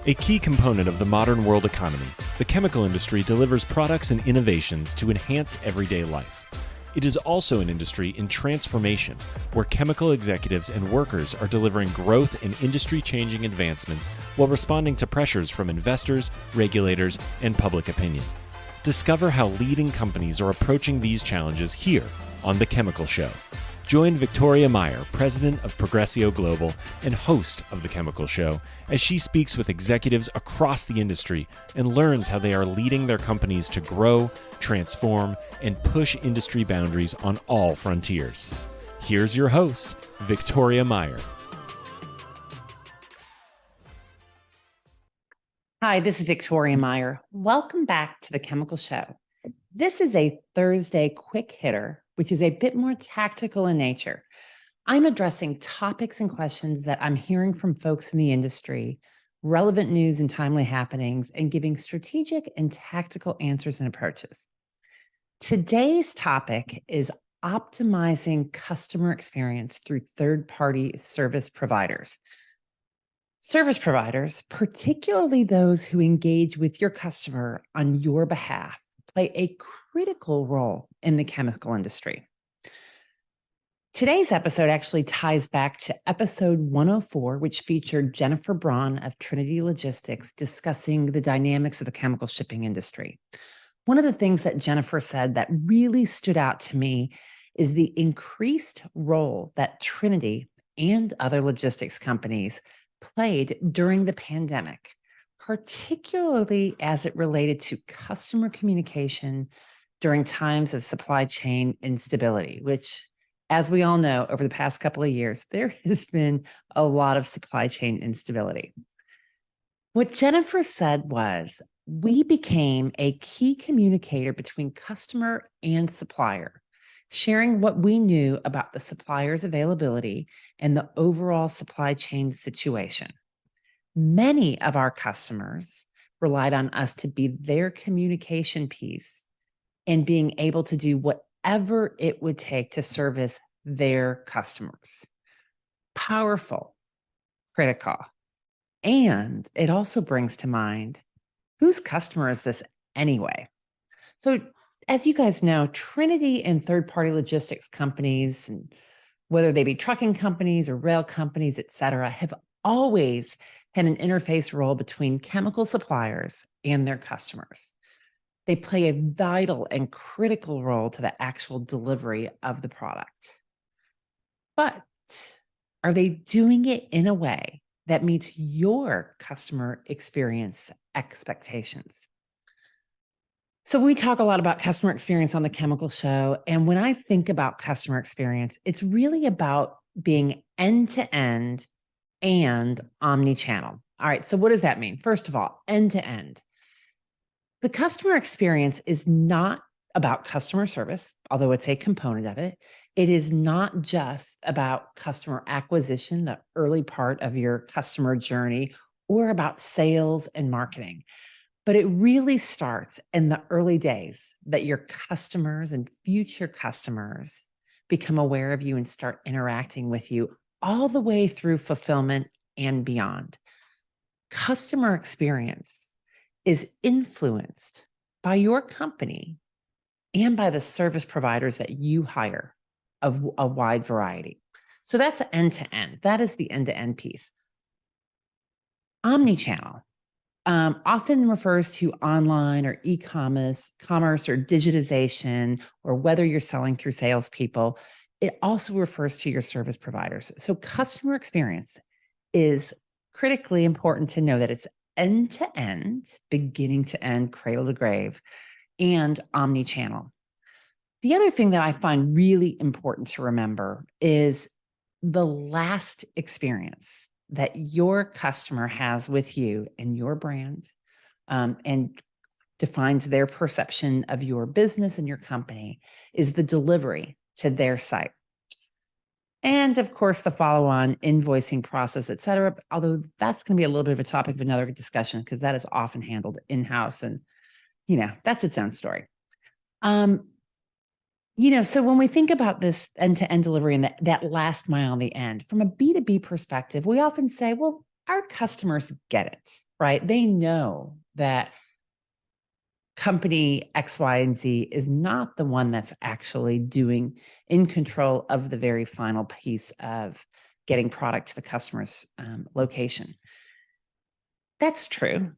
A key component of the modern world economy, the chemical industry delivers products and innovations to enhance everyday life. It is also an industry in transformation, where chemical executives and workers are delivering growth and industry-changing advancements while responding to pressures from investors, regulators, and public opinion. Discover how leading companies are approaching these challenges here on The Chemical Show. Join Victoria Meyer, president of Progressio Global and host of The Chemical Show, as she speaks with executives across the industry and learns how they are leading their companies to grow, transform, and push industry boundaries on all frontiers. Here's your host, Victoria Meyer. Hi, this is Victoria Meyer. Welcome back to The Chemical Show. This is a Thursday quick hitter, which is a bit more tactical in nature. I'm addressing topics and questions that I'm hearing from folks in the industry, relevant news and timely happenings, and giving strategic and tactical answers and approaches. Today's topic is optimizing customer experience through third-party service providers. Service providers, particularly those who engage with your customer on your behalf, play a critical role in the chemical industry. Today's episode actually ties back to episode 104, which featured Jennifer Braun of Trinity Logistics discussing the dynamics of the chemical shipping industry. One of the things that Jennifer said that really stood out to me is the increased role that Trinity and other logistics companies played during the pandemic, particularly as it related to customer communication during times of supply chain instability, which, as we all know, over the past couple of years, there has been a lot of supply chain instability. What Jennifer said was, we became a key communicator between customer and supplier, sharing what we knew about the supplier's availability and the overall supply chain situation. Many of our customers relied on us to be their communication piece and being able to do whatever it would take to service their customers. Powerful, critical. And it also brings to mind, whose customer is this anyway? So as you guys know, Trinity and third-party logistics companies, and whether they be trucking companies or rail companies, et cetera, have always had an interface role between chemical suppliers and their customers. They play a vital and critical role to the actual delivery of the product. But are they doing it in a way that meets your customer experience expectations? So we talk a lot about customer experience on The Chemical Show. And when I think about customer experience, it's really about being end-to-end and omni-channel. All right, so what does that mean? First of all, end-to-end. The customer experience is not about customer service, although it's a component of it. It is not just about customer acquisition, the early part of your customer journey, or about sales and marketing. But it really starts in the early days that your customers and future customers become aware of you and start interacting with you all the way through fulfillment and beyond. Customer experience is influenced by your company and by the service providers that you hire of a wide variety. So that's end-to-end. That is the end-to-end piece. Omni-channel often refers to online or e-commerce, or digitization, or whether you're selling through salespeople. It also refers to your service providers. So customer experience is critically important to know that it's end-to-end, beginning to end, cradle to grave, and omni-channel. The other thing that I find really important to remember is the last experience that your customer has with you and your brand, and defines their perception of your business and your company, is the delivery to their site. And of course, the follow-on invoicing process, et cetera, although that's going to be a little bit of a topic of another discussion because that is often handled in-house and, that's its own story. So when we think about this end-to-end delivery and that last mile on the end, from a B2B perspective, we often say, well, our customers get it, right? They know that company X, Y, and Z is not the one that's actually doing in control of the very final piece of getting product to the customer's location. That's true.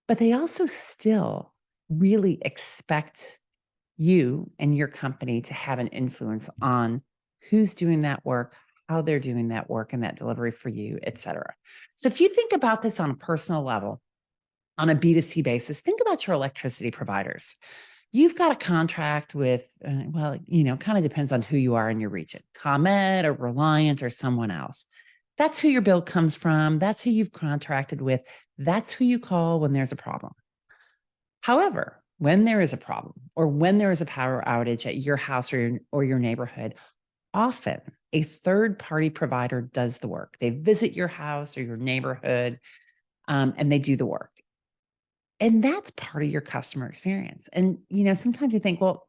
But they also still really expect you and your company to have an influence on who's doing that work, how they're doing that work and that delivery for you, et cetera. So if you think about this on a personal level, on a B2C basis, think about your electricity providers. You've got a contract with, kind of depends on who you are in your region, ComEd or Reliant or someone else. That's who your bill comes from. That's who you've contracted with. That's who you call when there's a problem. However, when there is a problem or when there is a power outage at your house or your neighborhood, often a third-party provider does the work. They visit your house or your neighborhood, and they do the work. And that's part of your customer experience. And, sometimes you think, well,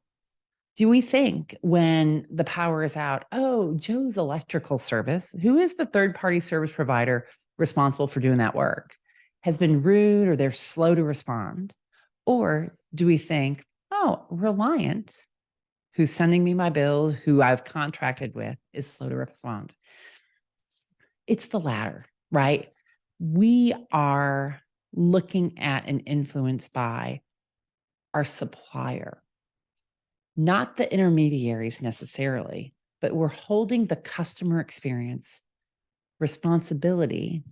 do we think when the power is out, oh, Joe's Electrical Service, who is the third-party service provider responsible for doing that work, has been rude or they're slow to respond? Or do we think, oh, Reliant, who's sending me my bill, who I've contracted with, is slow to respond? It's the latter, right? We are looking at and influenced by our supplier, not the intermediaries necessarily, but we're holding the customer experience responsibility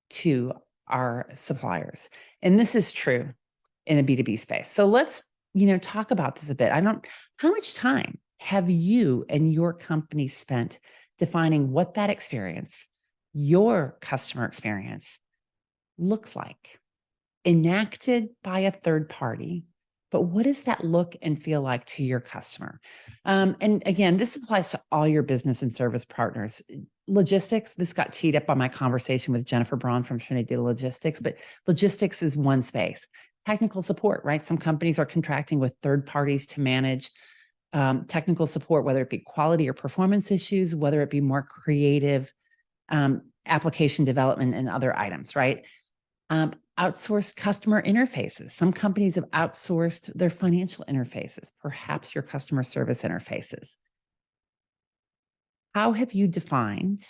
to our suppliers. And this is true in a B2B space. So let's, talk about this a bit. How much time have you and your company spent defining what that experience, your customer experience, looks like? Enacted by a third party, but what does that look and feel like to your customer? And again, this applies to all your business and service partners. Logistics, this got teed up on my conversation with Jennifer Braun from Trinity Logistics, but logistics is one space. Technical support, right? Some companies are contracting with third parties to manage technical support, whether it be quality or performance issues, whether it be more creative application development and other items, right? Outsourced customer interfaces. Some companies have outsourced their financial interfaces, perhaps your customer service interfaces. How have you defined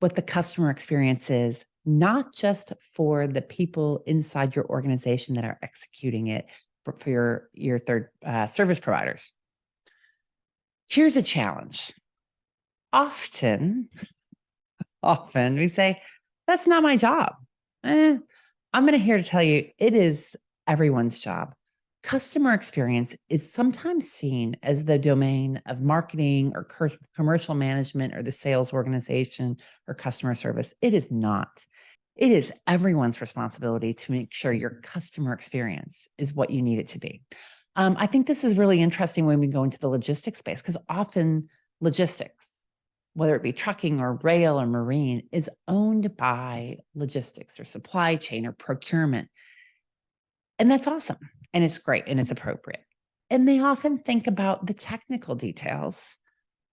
what the customer experience is, not just for the people inside your organization that are executing it, but for your third service providers? Here's a challenge. Often we say, that's not my job. I'm here to tell you, it is everyone's job. Customer experience is sometimes seen as the domain of marketing or commercial management or the sales organization or customer service. It is not. It is everyone's responsibility to make sure your customer experience is what you need it to be. I think this is really interesting when we go into the logistics space, because often logistics, whether it be trucking or rail or marine, is owned by logistics or supply chain or procurement. And that's awesome. And it's great and it's appropriate. And they often think about the technical details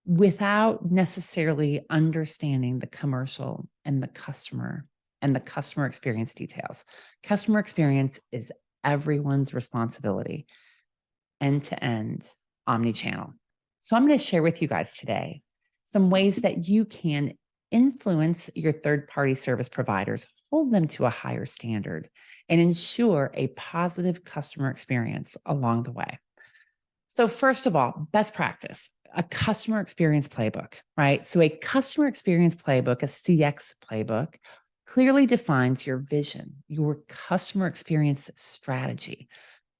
without necessarily understanding the commercial and the customer experience details. Customer experience is everyone's responsibility, end-to-end, omni-channel. So I'm going to share with you guys today some ways that you can influence your third-party service providers, hold them to a higher standard, and ensure a positive customer experience along the way. So first of all, best practice, a customer experience playbook, right? So a customer experience playbook, a CX playbook, clearly defines your vision, your customer experience strategy,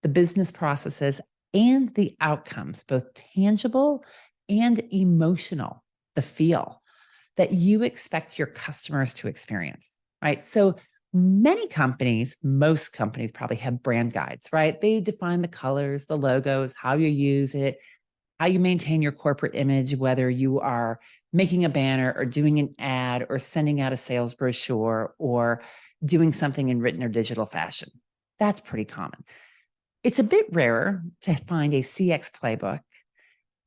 the business processes, and the outcomes, both tangible and emotional, the feel that you expect your customers to experience, right? So many companies, most companies probably have brand guides, right? They define the colors, the logos, how you use it, how you maintain your corporate image, whether you are making a banner or doing an ad or sending out a sales brochure or doing something in written or digital fashion. That's pretty common. It's a bit rarer to find a CX playbook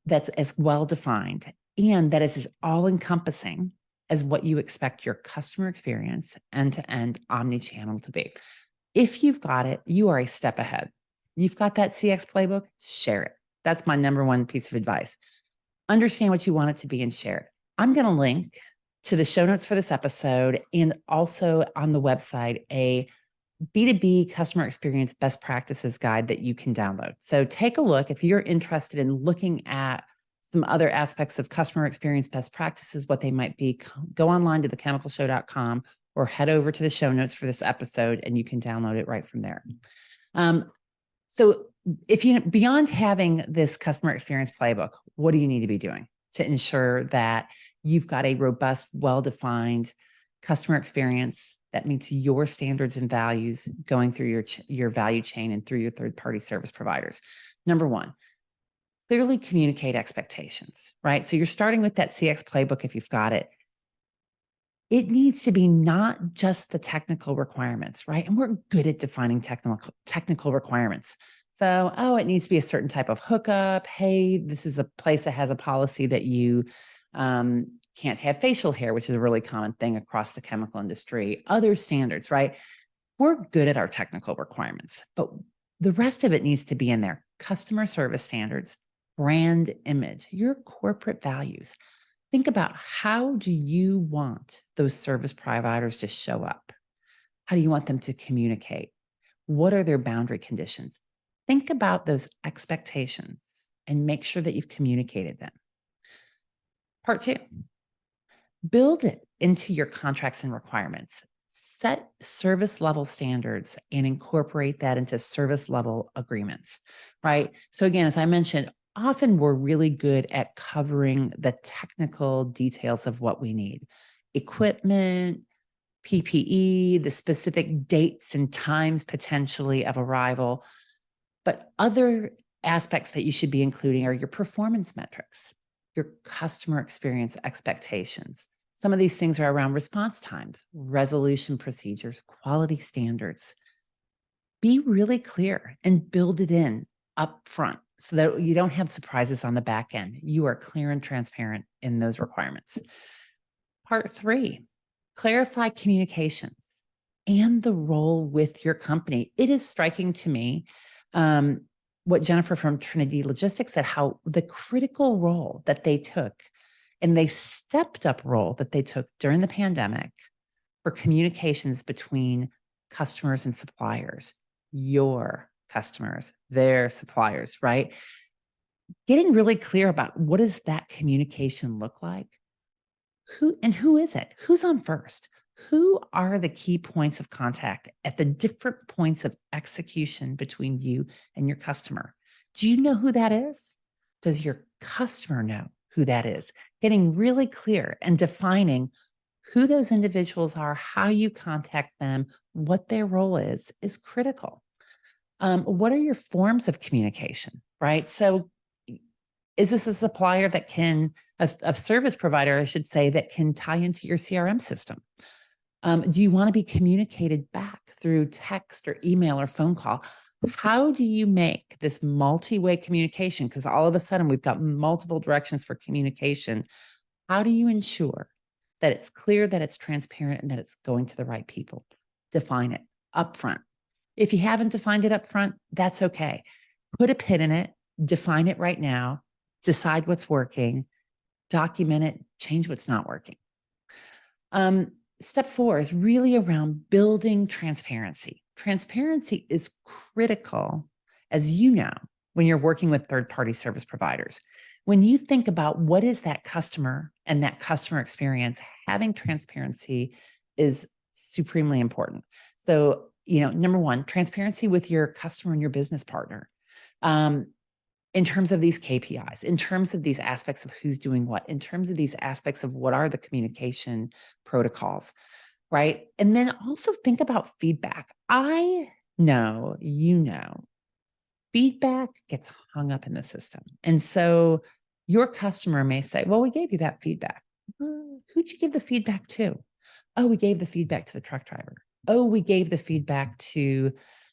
that's as well defined and that is as all encompassing as what you expect your customer experience end-to-end omni-channel to be. If you've got it, you are a step ahead. You've got that CX playbook, share it. That's my number one piece of advice. Understand what you want it to be and share it. I'm going to link to the show notes for this episode and also on the website a B2B customer experience best practices guide that you can download. So take a look if you're interested in looking at some other aspects of customer experience best practices, what they might be. Go online to thechemicalshow.com or head over to the show notes for this episode and you can download it right from there. So if you, beyond having this customer experience playbook, what do you need to be doing to ensure that you've got a robust, well-defined customer experience that meets your standards and values going through your value chain and through your third-party service providers? Number one, clearly communicate expectations, right? So you're starting with that CX playbook if you've got it. It needs to be not just the technical requirements, right? And we're good at defining technical requirements. So, it needs to be a certain type of hookup. Hey, this is a place that has a policy that you can't have facial hair, which is a really common thing across the chemical industry. Other standards, right? We're good at our technical requirements, but the rest of it needs to be in there. Customer service standards, brand image, your corporate values. Think about, how do you want those service providers to show up? How do you want them to communicate? What are their boundary conditions? Think about those expectations and make sure that you've communicated them. Part two, build it into your contracts and requirements. Set service level standards and incorporate that into service level agreements, right? So again, as I mentioned, often we're really good at covering the technical details of what we need. Equipment, PPE, the specific dates and times potentially of arrival. But other aspects that you should be including are your performance metrics, your customer experience expectations. Some of these things are around response times, resolution procedures, quality standards. Be really clear and build it in up front so that you don't have surprises on the back end. You are clear and transparent in those requirements. Part three, clarify communications and the role with your company. It is striking to me what Jennifer from Trinity Logistics said, how the critical role that they took and they stepped up role that they took during the pandemic for communications between customers and suppliers, your customers, their suppliers, right? Getting really clear about what does that communication look like? Who is it? Who's on first? Who are the key points of contact at the different points of execution between you and your customer? Do you know who that is? Does your customer know who that is? Getting really clear and defining who those individuals are, how you contact them, what their role is critical. What are your forms of communication, right? So is this a supplier that can, a service provider, I should say, that can tie into your CRM system? Do you want to be communicated back through text or email or phone call? How do you make this multi-way communication? Because all of a sudden we've got multiple directions for communication. How do you ensure that it's clear, that it's transparent, and that it's going to the right people? Define it upfront. If you haven't defined it upfront, that's okay. Put a pin in it, define it right now, decide what's working, document it, change what's not working. Step 4 is really around building transparency. Transparency is critical, as you know, when you're working with third-party service providers. When you think about what is that customer and that customer experience, having transparency is supremely important. So, number one, transparency with your customer and your business partner. In terms of these KPIs, in terms of these aspects of who's doing what, in terms of these aspects of what are the communication protocols, right? And then also think about feedback. I know, feedback gets hung up in the system. And so your customer may say, well, we gave you that feedback. Who'd you give the feedback to? Oh, we gave the feedback to the truck driver. Oh, we gave the feedback to,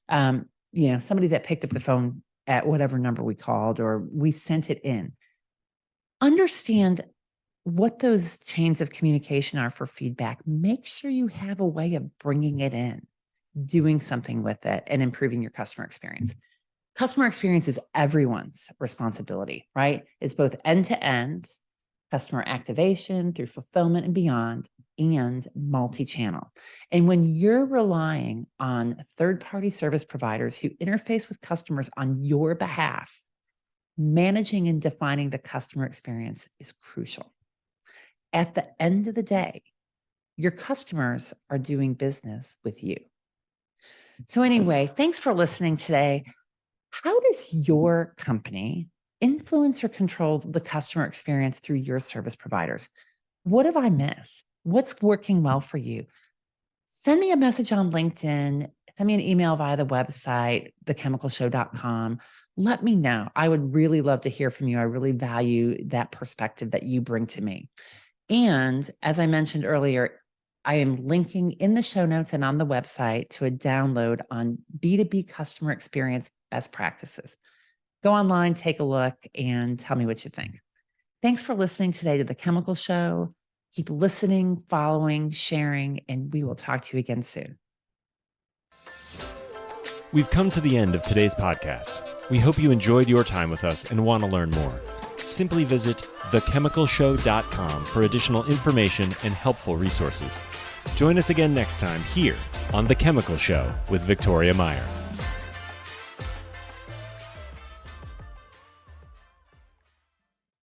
somebody that picked up the phone at whatever number we called, or we sent it in. Understand what those chains of communication are for feedback, make sure you have a way of bringing it in, doing something with it, and improving your customer experience. Customer experience is everyone's responsibility, right? It's both end to end, customer activation through fulfillment and beyond, and multi-channel. And when you're relying on third-party service providers who interface with customers on your behalf, managing and defining the customer experience is crucial. At the end of the day, your customers are doing business with you. So anyway, thanks for listening today. How does your company influence or control the customer experience through your service providers? What have I missed? What's working well for you? Send me a message on LinkedIn. Send me an email via the website, thechemicalshow.com. Let me know. I would really love to hear from you. I really value that perspective that you bring to me. And as I mentioned earlier, I am linking in the show notes and on the website to a download on B2B customer experience best practices. Go online, take a look, and tell me what you think. Thanks for listening today to The Chemical Show. Keep listening, following, sharing, and we will talk to you again soon. We've come to the end of today's podcast. We hope you enjoyed your time with us and want to learn more. Simply visit thechemicalshow.com for additional information and helpful resources. Join us again next time here on The Chemical Show with Victoria Meyer.